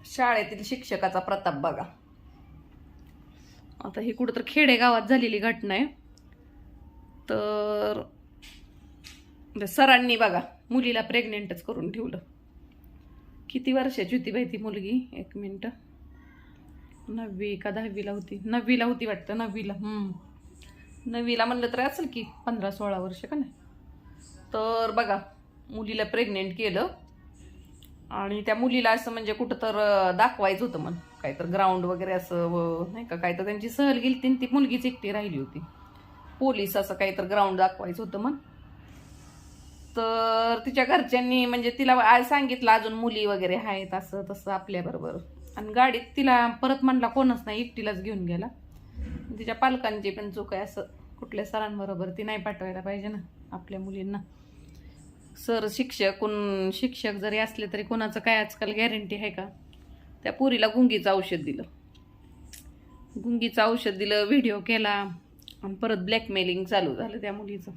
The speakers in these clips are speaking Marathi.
शाळेतील शिक्षकाचा प्रताप बघा. आता ही कुठं तर खेडेगावात झालेली घटना आहे. तर सरांनी बघा मुलीला प्रेग्नेंटच करून ठेवलं. किती वर्षाची होती बाई ती मुलगी? 1 मिनिट, 9वी का 10वीला होती? 9वीला होती वाटतं. 9वीला म्हणलं तर असेल की 15-16 वर्ष का नाही. तर बघा मुलीला प्रेग्नेंट केलं आणि त्या मुलीला असं म्हणजे कुठं तर दाखवायचं होतं म्हण, काहीतर ग्राउंड वगैरे असं नाही का, काहीतर त्यांची सहल गेली ती मुलगीच एकटी राहिली होती. पोलीस असं काहीतर ग्राउंड दाखवायचं होतं म्हण. तर तिच्या घरच्यांनी म्हणजे तिला आज सांगितलं अजून मुली वगैरे आहेत असं तसं आपल्याबरोबर, आणि गाडीत तिला परत म्हणला कोणच नाही, एकटीलाच घेऊन गेला. तिच्या पालकांची पण चूक आहे. असं कुठल्या सरांबरोबर ती नाही पाठवायला पाहिजे ना आपल्या मुलींना. सर शिक्षक जरी असले तरी कोणाचं काय आजकाल गॅरंटी आहे का? त्या पोरीला गुंगीचं औषध दिलं, व्हिडिओ केला आणि परत ब्लॅकमेलिंग चालू झालं त्या मुलीचं.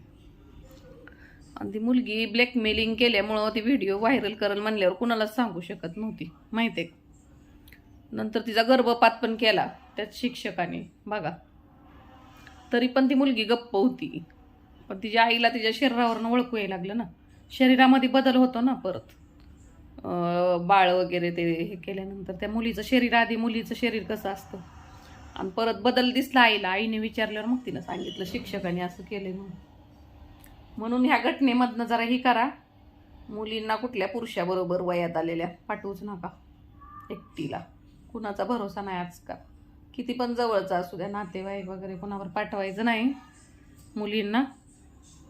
आणि ती मुलगी ब्लॅकमेलिंग केल्यामुळं ती व्हिडिओ व्हायरल करल म्हणल्यावर कुणालाच सांगू शकत नव्हती, माहिती आहे. नंतर तिचा गर्भपात पण केला त्याच शिक्षकाने बघा. तरी पण ती मुलगी गप्प होती. पण तिच्या आईला तिच्या शरीरावरनं ओळखू यायला लागलं ना. शरीरामध्ये बदल होतो ना परत, बाळ वगैरे ते हे केल्यानंतर त्या मुलीचं शरीर, आधी मुलीचं शरीर कसं असतं, आणि परत बदल दिसला आईला. आईने विचारल्यावर मग तिनं सांगितलं शिक्षकाने असं केलंय म्हणून. ह्या घटनेमधनं जरा ही करा, मुलींना कुठल्या पुरुषाबरोबर वयात आलेल्या पाठवूच नका एकटीला. कुणाचा भरोसा नाही आजकाल, किती पण जवळचा असू द्या नातेवाईक वगैरे, कोणावर पाठवायचं नाही मुलींना.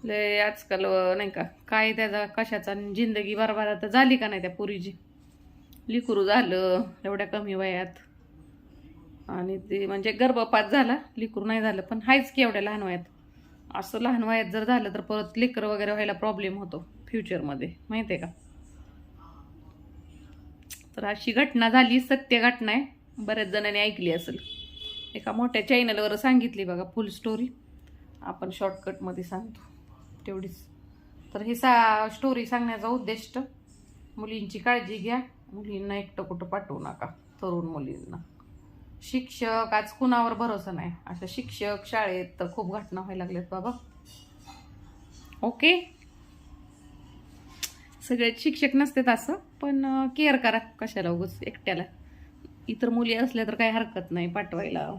लय आजकाल नाही का काय त्याचा कशाचा जिंदगी बरबाद आता झाली का नाही त्या पोरीची. लिकरू झालं एवढ्या कमी वयात, आणि ते म्हणजे गर्भपात झाला, लिकरू नाही झालं पण हायच की एवढ्या लहान वयात. असं लहान वयात जर झालं तर परत लेकर वगैरे व्हायला प्रॉब्लेम होतो फ्युचरमध्ये, माहिती आहे का. तर अशी घटना झाली, सत्य घटना आहे, बऱ्याच जणांनी ऐकली असेल. एका मोठ्या चॅनलवर सांगितली बघा फुल स्टोरी. आपण शॉर्टकटमध्ये सांगतो तेवढीच. तर ही स्टोरी सांगण्याचा उद्दिष्ट, मुलींची काळजी घ्या, मुलींना एकटं कुठं पाठवू नका, तरुण मुलींना. शिक्षक, आज कुणावर भरोसा नाही. अशा शिक्षक शाळेत तर खूप घटना व्हायला लागल्यात बाबा. ओके, सगळे शिक्षक नसतात असं, पण केअर करा कशाला उगाच एकट्याला. इतर मुली असल्या तर काही हरकत नाही पाठवायला.